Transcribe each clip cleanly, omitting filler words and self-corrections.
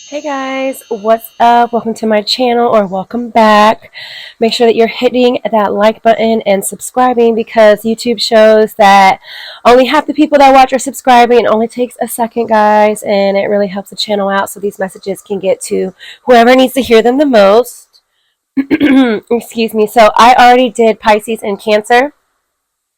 Hey guys, what's up? Welcome to my channel or welcome back. Make sure that you're hitting that like button and subscribing because YouTube shows that only half the people that watch are subscribing. It only takes a second, guys, and it really helps the channel out so these messages can get to whoever needs to hear them the most. Excuse me. So I already did Pisces and Cancer.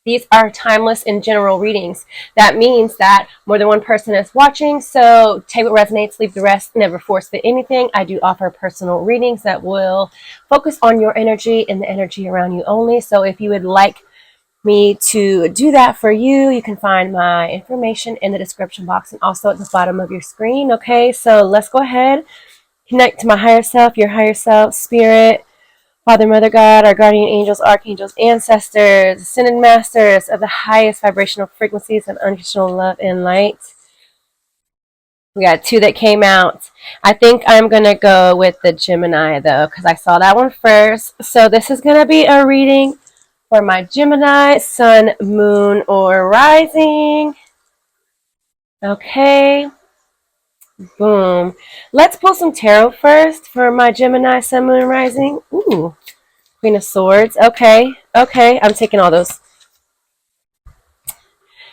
These are timeless and general readings. That means that more than one person is watching, so take what resonates, leave the rest, never force fit anything. I do offer personal readings that will focus on your energy and the energy around you only. So if you would like me to do that for you, you can find my information in the description box and also at the bottom of your screen. Okay, so let's go ahead, connect to my higher self, your higher self, spirit, Father, Mother, God, our guardian angels, archangels, ancestors, ascended masters of the highest vibrational frequencies of unconditional love and light. We got two that came out. I think I'm going to go with the Gemini, though, because I saw that one first. So this is going to be a reading for my Gemini, Sun, Moon, or Rising. Okay. Boom. Let's pull some tarot first for my Gemini, Sun, Moon, Rising. Ooh. Queen of Swords. Okay. I'm taking all those.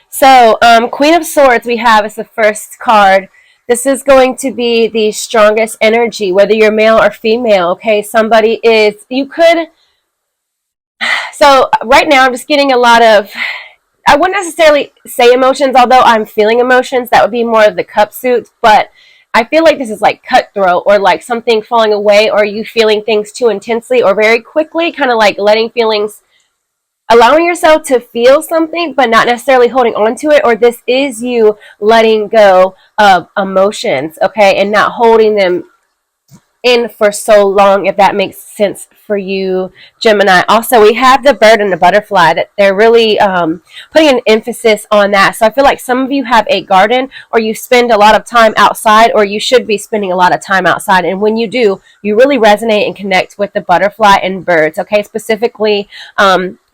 So, Queen of Swords we have as the first card. This is going to be the strongest energy, whether you're male or female. Okay, somebody is, you could, so right now I'm just getting a lot of, I wouldn't necessarily say emotions, although I'm feeling emotions. That would be more of the cup suit, but I feel like this is like cutthroat or like something falling away or you feeling things too intensely or very quickly, kind of like letting feelings, allowing yourself to feel something but not necessarily holding on to it, or this is you letting go of emotions, okay, and not holding them in for so long, if that makes sense for you, Gemini. Also, we have the bird and the butterfly, that they're really putting an emphasis on that. So I feel like some of you have a garden or you spend a lot of time outside, or you should be spending a lot of time outside, and when you do, you really resonate and connect with the butterfly and birds, okay, specifically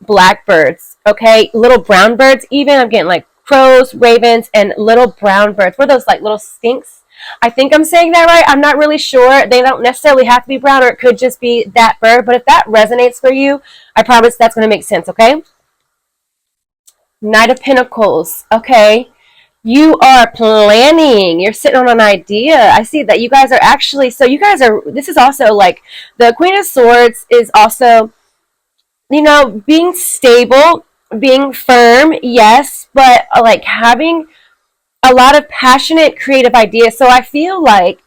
blackbirds, okay, little brown birds, even I'm getting like crows, ravens, and little brown birds. What are those, like little skinks? I think I'm saying that right. I'm not really sure. They don't necessarily have to be brown, or it could just be that bird. But if that resonates for you, I promise that's going to make sense, okay? Knight of Pentacles, okay? You are planning. You're sitting on an idea. I see that you guys are actually, so you guys are, this is also like, the Queen of Swords is also, being stable, being firm, yes, but like having a lot of passionate, creative ideas. So I feel like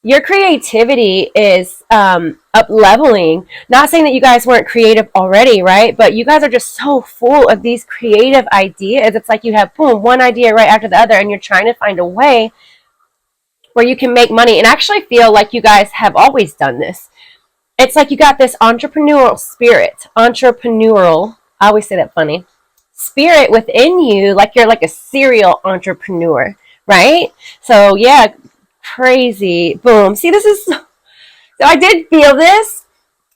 your creativity is up leveling. Not saying that you guys weren't creative already, right? But you guys are just so full of these creative ideas. It's like you have, boom, one idea right after the other, and you're trying to find a way where you can make money. And I actually feel like you guys have always done this. It's like you got this entrepreneurial spirit. Entrepreneurial. I always say that funny. Spirit within you, like you're like a serial entrepreneur, right? So yeah, crazy. Boom. See, this is, so I did feel this.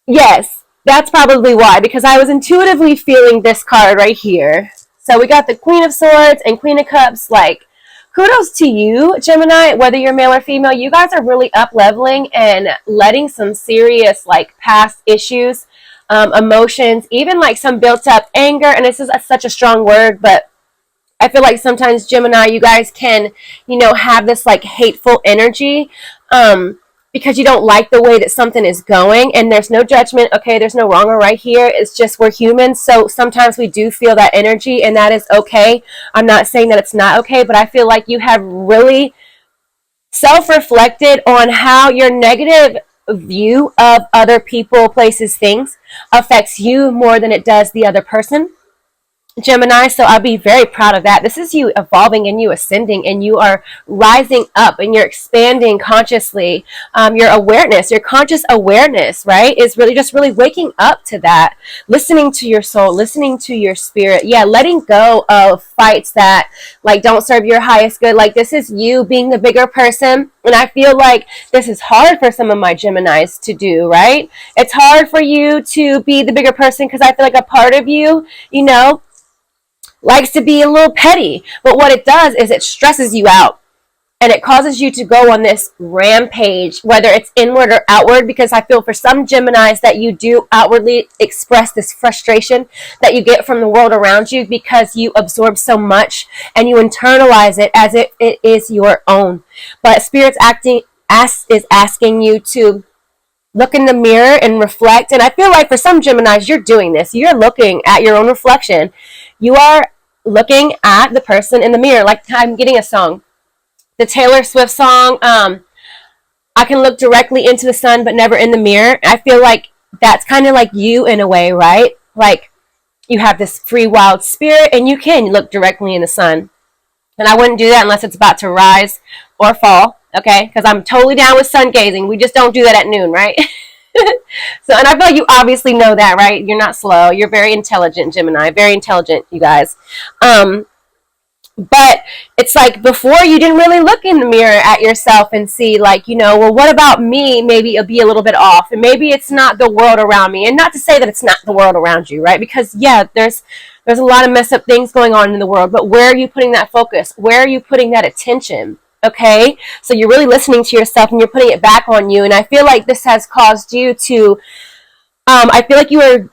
Yes, that's probably why, because I was intuitively feeling this card right here. So we got the Queen of Swords and Queen of Cups. Like, kudos to you, Gemini, whether you're male or female. You guys are really up leveling and letting some serious like past issues, emotions, even like some built up anger. And this is such a strong word, but I feel like sometimes, Gemini, you guys can, have this like hateful energy because you don't like the way that something is going. And there's no judgment, okay? There's no wrong or right here. It's just we're humans. So sometimes we do feel that energy, and that is okay. I'm not saying that it's not okay, but I feel like you have really self-reflected on how your negative view of other people, places, things affects you more than it does the other person, Gemini. So I'll be very proud of that. This is you evolving and you ascending, and you are rising up and you're expanding consciously. Your awareness, your conscious awareness, right, is really just really waking up to that, listening to your soul, listening to your spirit. Yeah, letting go of fights that like don't serve your highest good. Like, this is you being the bigger person. And I feel like this is hard for some of my Geminis to do, right? It's hard for you to be the bigger person because I feel like a part of you, likes to be a little petty, but what it does is it stresses you out. and it causes you to go on this rampage, whether it's inward or outward, because I feel for some Geminis that you do outwardly express this frustration that you get from the world around you because you absorb so much and you internalize it as if it is your own. But Spirit's is asking you to look in the mirror and reflect. And I feel like for some Geminis, you're doing this. You're looking at your own reflection. You are looking at the person in the mirror. Like, I'm getting a song, the Taylor Swift song, I can look directly into the sun but never in the mirror. I feel like that's kind of like you in a way, right? Like, you have this free, wild spirit, and you can look directly in the sun. And I wouldn't do that unless it's about to rise or fall, okay? Because I'm totally down with sun gazing. We just don't do that at noon, right? So, and I feel like you obviously know that, right? You're not slow. You're very intelligent, Gemini. Very intelligent, you guys. But it's like before you didn't really look in the mirror at yourself and see, like, you know, well, what about me? Maybe it'll be a little bit off, and maybe it's not the world around me. And not to say that it's not the world around you, right? Because yeah, there's a lot of messed up things going on in the world, but where are you putting that focus? Where are you putting that attention? Okay, so you're really listening to yourself and you're putting it back on you. And I feel like this has caused you to I feel like you were,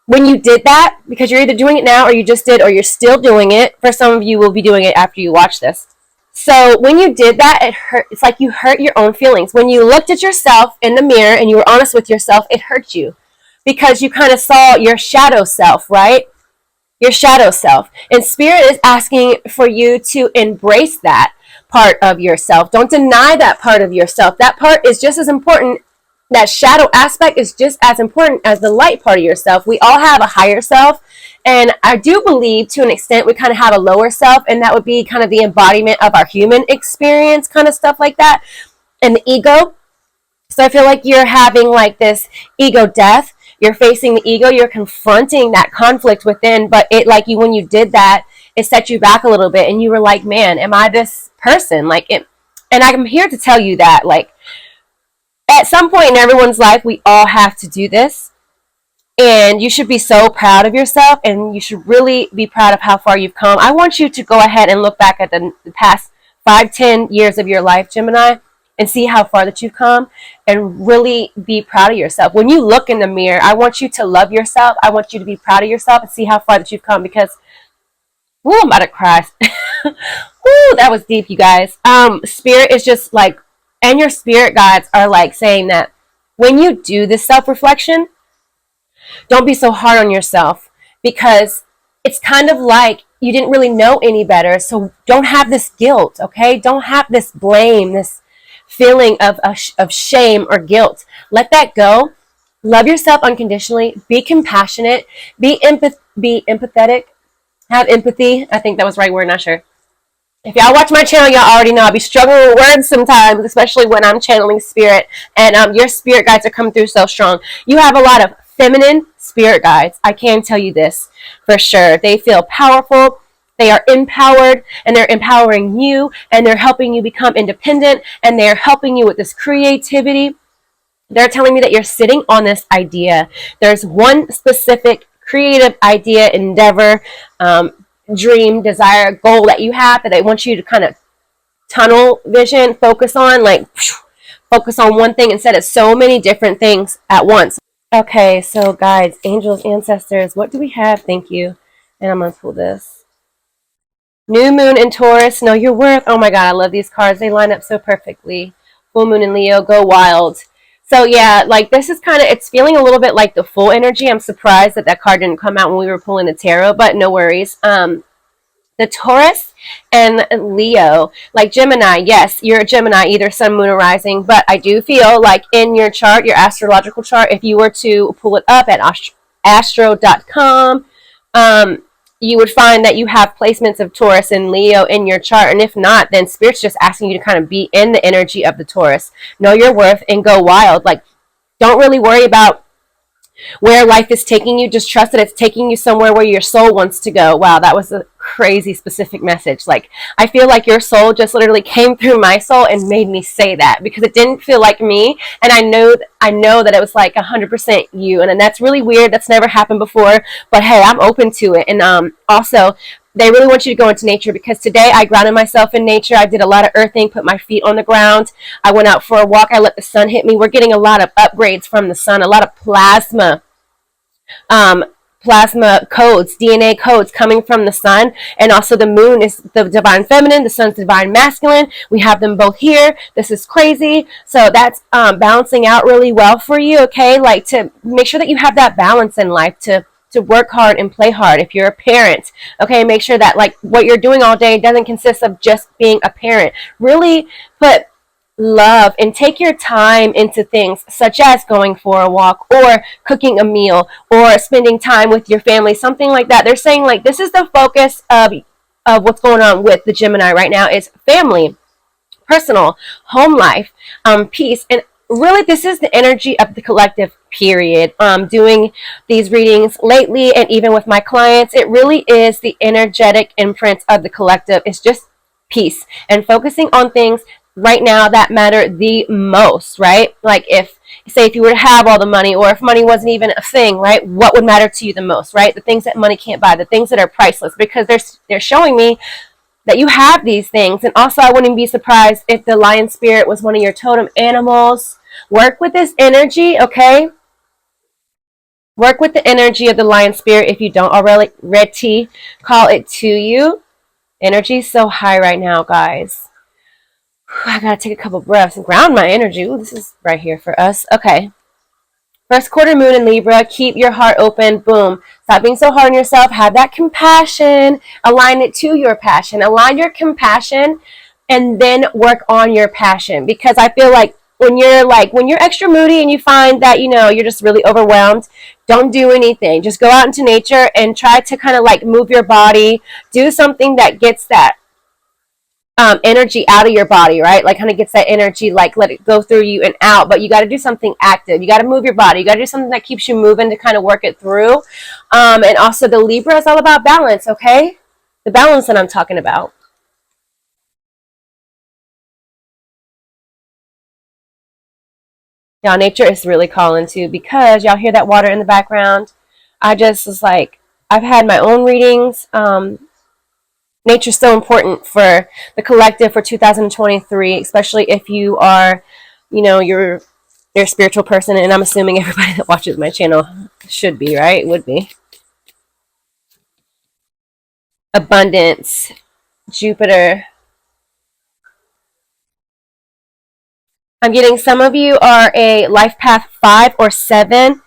when you did that, because you're either doing it now or you just did or you're still doing it. For some of you, will be doing it after you watch this. So when you did that, it hurt. It's like you hurt your own feelings. When you looked at yourself in the mirror and you were honest with yourself, it hurt you because you kind of saw your shadow self, right? Your shadow self. And Spirit is asking for you to embrace that part of yourself. Don't deny that part of yourself. That part is just as important. That shadow aspect is just as important as the light part of yourself. We all have a higher self, and I do believe to an extent we kind of have a lower self, and that would be kind of the embodiment of our human experience, kind of stuff like that, and the ego. So I feel like you're having like this ego death. You're facing the ego. You're confronting that conflict within, but it, like, you, when you did that, it set you back a little bit, and you were like, man, am I this person? Like it, and I'm here to tell you that, like, at some point in everyone's life, we all have to do this. And you should be so proud of yourself, and you should really be proud of how far you've come. I want you to go ahead and look back at the past 5-10 years of your life, Gemini, and see how far that you've come, and really be proud of yourself. When you look in the mirror, I want you to love yourself. I want you to be proud of yourself and see how far that you've come, because, whoo, I'm about to cry. Whoo, that was deep, you guys. Spirit is just like, and your spirit guides are like saying that when you do this self-reflection, don't be so hard on yourself, because it's kind of like you didn't really know any better. So don't have this guilt, okay? Don't have this blame, this feeling of shame or guilt. Let that go. Love yourself unconditionally. Be compassionate. Be empathetic. Have empathy. I think that was the right word, not sure. If y'all watch my channel, y'all already know I be struggling with words sometimes, especially when I'm channeling spirit. And your spirit guides are coming through so strong. You have a lot of feminine spirit guides. I can tell you this for sure. They feel powerful. They are empowered, and they're empowering you, and they're helping you become independent, and they're helping you with this creativity. They're telling me that you're sitting on this idea. There's one specific creative idea, endeavor, dream, desire, goal that you have that they want you to kind of tunnel vision, focus on, like focus on one thing instead of so many different things at once. Okay, so guides, angels, ancestors, what do we have? Thank you. And I'm going to pull this. New moon in Taurus, know your worth. Oh my God, I love these cards. They line up so perfectly. Full moon in Leo, go wild. So yeah, like this is kind of, it's feeling a little bit like the full energy. I'm surprised that that card didn't come out when we were pulling the tarot, but no worries. The Taurus and Leo, like Gemini, yes, you're a Gemini, either sun, moon, or rising, but I do feel like in your chart, your astrological chart, if you were to pull it up at astro.com, you would find that you have placements of Taurus and Leo in your chart. And if not, then Spirit's just asking you to kind of be in the energy of the Taurus. Know your worth and go wild. Like, don't really worry about where life is taking you. Just trust that it's taking you somewhere where your soul wants to go. Wow, that was a crazy specific message. Like, I feel like your soul just literally came through my soul and made me say that, because it didn't feel like me, and I know that it was like 100% you, and that's really weird. That's never happened before, but hey, I'm open to it. And also, they really want you to go into nature, because today I grounded myself in nature. I did a lot of earthing, put my feet on the ground. I went out for a walk. I let the sun hit me. We're getting a lot of upgrades from the sun, a lot of um, plasma codes, DNA codes coming from the sun. And also the moon is the divine feminine, the sun's divine masculine. We have them both here. This is crazy. So that's balancing out really well for you, okay? Like, to make sure that you have that balance in life, to work hard and play hard. If you're a parent, okay, make sure that like what you're doing all day doesn't consist of just being a parent. Really put love and take your time into things such as going for a walk, or cooking a meal, or spending time with your family, something like that. They're saying like this is the focus of what's going on with the Gemini right now, is family, personal, home life, peace. And really, this is the energy of the collective, period. Doing these readings lately, and even with my clients, it really is the energetic imprint of the collective. It's just peace and focusing on things right now that matter the most, right? Like, if you were to have all the money, or if money wasn't even a thing, right? What would matter to you the most, right? The things that money can't buy, the things that are priceless, because they're showing me that you have these things. And also, I wouldn't be surprised if the lion spirit was one of your totem animals. Work with this energy, okay? Work with the energy of the lion spirit. If you don't already, red tea, call it to you. Energy is so high right now, guys. I gotta take a couple breaths and ground my energy. Ooh, this is right here for us. Okay. First quarter moon in Libra. Keep your heart open. Boom. Stop being so hard on yourself. Have that compassion. Align it to your passion. Align your compassion, and then work on your passion. Because I feel like when you're extra moody and you find that, you're just really overwhelmed, don't do anything. Just go out into nature and try to kind of like move your body. Do something that gets that energy out of your body, right? Like, kind of gets that energy, like, let it go through you and out. But you got to do something active. You got to move your body. You got to do something that keeps you moving to kind of work it through. And also, the Libra is all about balance, okay? The balance that I'm talking about. Y'all, nature is really calling too, because y'all hear that water in the background. I just was like, I've had my own readings. Nature's so important for the collective for 2023, especially if you are, you're a spiritual person, and I'm assuming everybody that watches my channel should be, right? Would be. Abundance, Jupiter. I'm getting some of you are a life path 5 or 7,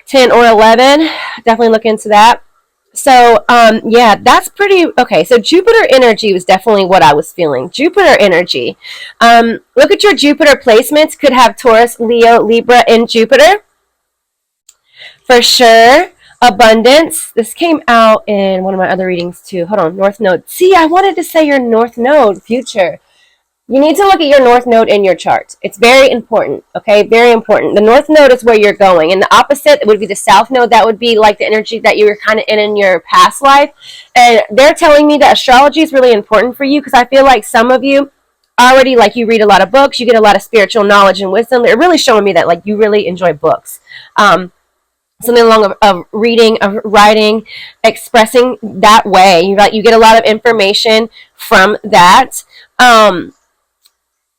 10 or 11. Definitely look into that. So, yeah, that's pretty, okay. So Jupiter energy was definitely what I was feeling. Jupiter energy. Look at your Jupiter placements. Could have Taurus, Leo, Libra, and Jupiter. For sure. Abundance. This came out in one of my other readings too. Hold on. North Node. See, I wanted to say your North Node, future. You need to look at your North Node in your chart. It's very important, okay? Very important. The North Node is where you're going. And the opposite would be the South Node. That would be like the energy that you were kind of in your past life. And they're telling me that astrology is really important for you, because I feel like some of you already, like, you read a lot of books. You get a lot of spiritual knowledge and wisdom. They're really showing me that, like, you really enjoy books. Something along of reading, of writing, expressing that way. You get a lot of information from that.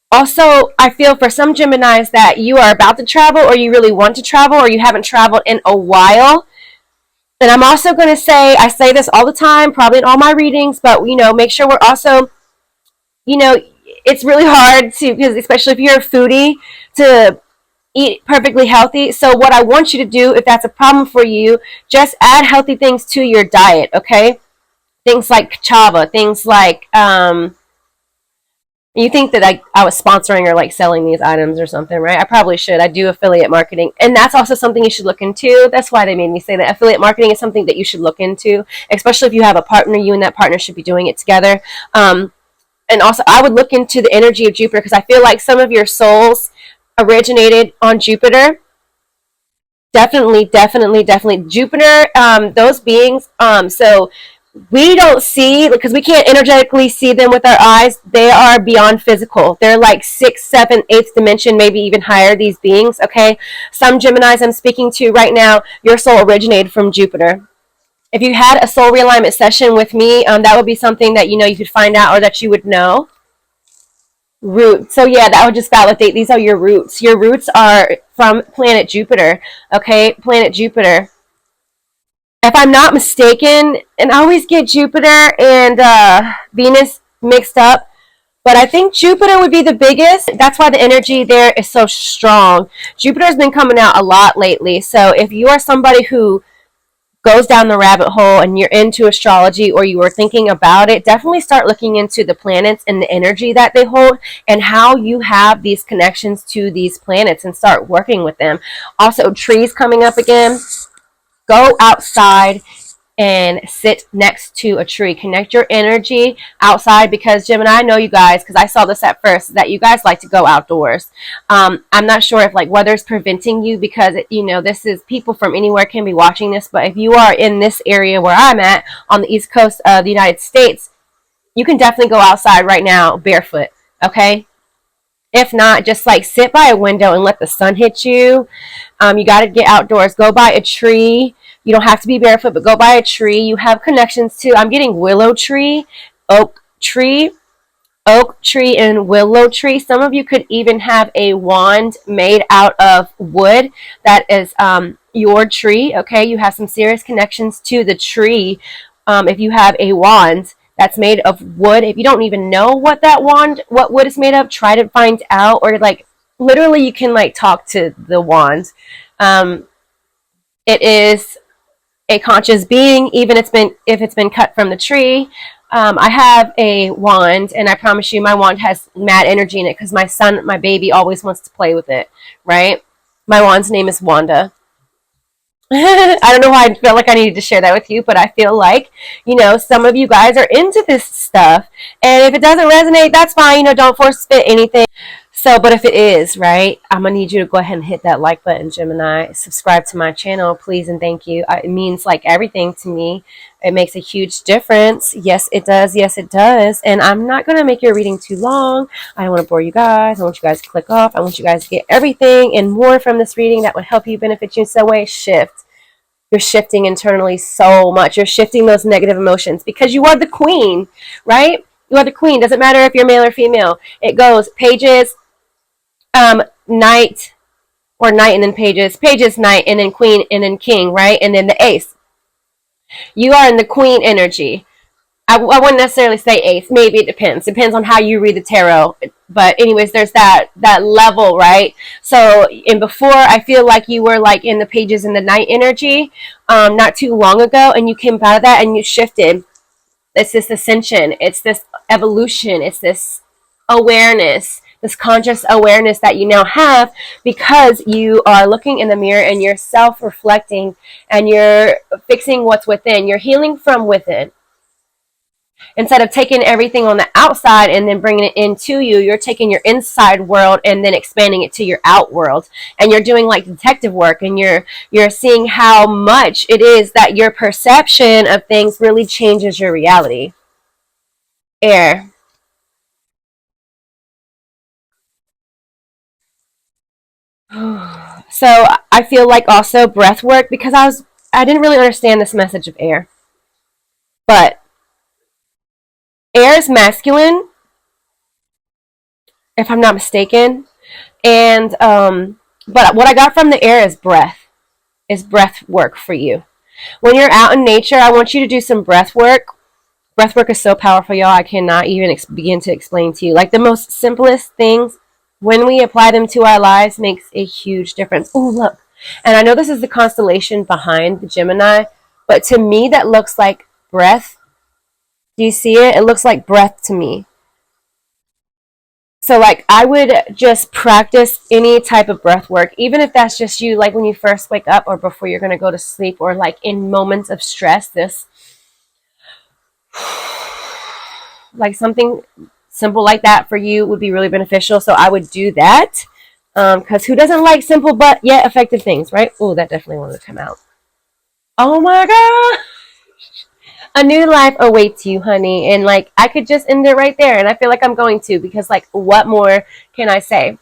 Also, I feel for some Geminis that you are about to travel, or you really want to travel, or you haven't traveled in a while. And I'm also going to say, I say this all the time, probably in all my readings, but, make sure we're also, it's really hard to, because especially if you're a foodie, to eat perfectly healthy. So what I want you to do, if that's a problem for you, just add healthy things to your diet, okay? Things like cassava, things like, you think that I was sponsoring or like selling these items or something, right? I probably should. I do affiliate marketing. And that's also something you should look into. That's why they made me say that affiliate marketing is something that you should look into, especially if you have a partner. You and that partner should be doing it together. And also, I would look into the energy of Jupiter, because I feel like some of your souls originated on Jupiter. Definitely. Jupiter, those beings, so we don't see, because we can't energetically see them with our eyes. They are beyond physical. They're like 6th, 7th, 8th dimension, maybe even higher, these beings, okay? Some Geminis I'm speaking to right now, your soul originated from Jupiter. If you had a soul realignment session with me, that would be something that you could find out or that you would know. Root. So yeah, that would just validate these are your roots. Your roots are from planet Jupiter. Okay, planet Jupiter. If I'm not mistaken, and I always get Jupiter and Venus mixed up, but I think Jupiter would be the biggest. That's why the energy there is so strong. Jupiter's been coming out a lot lately. So if you are somebody who goes down the rabbit hole and you're into astrology or you are thinking about it, definitely start looking into the planets and the energy that they hold and how you have these connections to these planets and start working with them. Also, trees coming up again. Go outside and sit next to a tree. Connect your energy outside because Gemini, I know you guys, because I saw this at first, that you guys like to go outdoors. I'm not sure if like weather's preventing you because this is people from anywhere can be watching this, but if you are in this area where I'm at on the East Coast of the United States, you can definitely go outside right now barefoot. Okay. If not, just like sit by a window and let the sun hit you. You got to get outdoors. Go by a tree. You don't have to be barefoot, but go by a tree. You have connections to, I'm getting willow tree, oak tree, and willow tree. Some of you could even have a wand made out of wood that is your tree. Okay, you have some serious connections to the tree. If you have a wand that's made of wood, if you don't even know what wood is made of, try to find out, or like literally you can like talk to the wand. It is a conscious being, even if it's been cut from the tree. I have a wand, and I promise you, my wand has mad energy in it because my baby, always wants to play with it. Right? My wand's name is Wanda. I don't know why I felt like I needed to share that with you, but I feel like, some of you guys are into this stuff. And if it doesn't resonate, that's fine. Don't force fit anything. So, but if it is, right, I'm going to need you to go ahead and hit that like button, Gemini. Subscribe to my channel, please, and thank you. It means like everything to me. It makes a huge difference. Yes, it does. Yes, it does. And I'm not going to make your reading too long. I don't want to bore you guys. I want you guys to click off. I want you guys to get everything and more from this reading that would help you, benefit you in some way. Shift. You're shifting internally so much. You're shifting those negative emotions because you are the queen, right? You are the queen. Doesn't matter if you're male or female. It goes pages, knight, or knight and then pages, knight, and then queen, and then king, right? And then the ace. You are in the queen energy. I wouldn't necessarily say ace. Maybe it depends. Depends on how you read the tarot. But anyways, there's that level, right? So, and before, I feel like you were like in the pages in the knight energy not too long ago, and you came out of that and you shifted. It's this ascension. It's this evolution. It's this awareness, this conscious awareness that you now have because you are looking in the mirror and you're self-reflecting and you're fixing what's within. You're healing from within. Instead of taking everything on the outside and then bringing it into you, you're taking your inside world and then expanding it to your out world. And you're doing like detective work, and you're seeing how much it is that your perception of things really changes your reality. Air. So I feel like also breath work because I didn't really understand this message of air. But air is masculine, if I'm not mistaken. And but what I got from the air is breath work for you. When you're out in nature, I want you to do some breath work. Breath work is so powerful, y'all. I cannot even begin to explain to you. Like the most simplest things, when we apply them to our lives, makes a huge difference. Oh, look. And I know this is the constellation behind the Gemini, but to me, that looks like breath. Do you see it? It looks like breath to me. So like I would just practice any type of breath work, even if that's just you like when you first wake up or before you're going to go to sleep, or like in moments of stress, this like something simple like that for you would be really beneficial. So I would do that because who doesn't like simple but yet effective things, right? Oh, that definitely wanted to come out. Oh my god, a new life awaits you, honey. And like I could just end it right there, and I feel like I'm going to, because like what more can I say?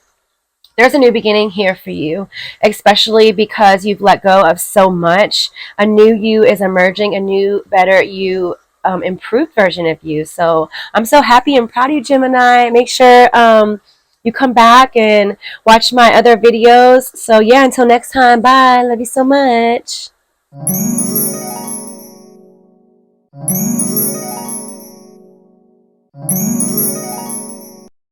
there's a new beginning here for you, especially because you've let go of so much. A new you is emerging, a new, better you, improved version of you. So I'm so happy and proud of you, Gemini. Make sure you come back and watch my other videos. So yeah, until next time, bye. Love you so much.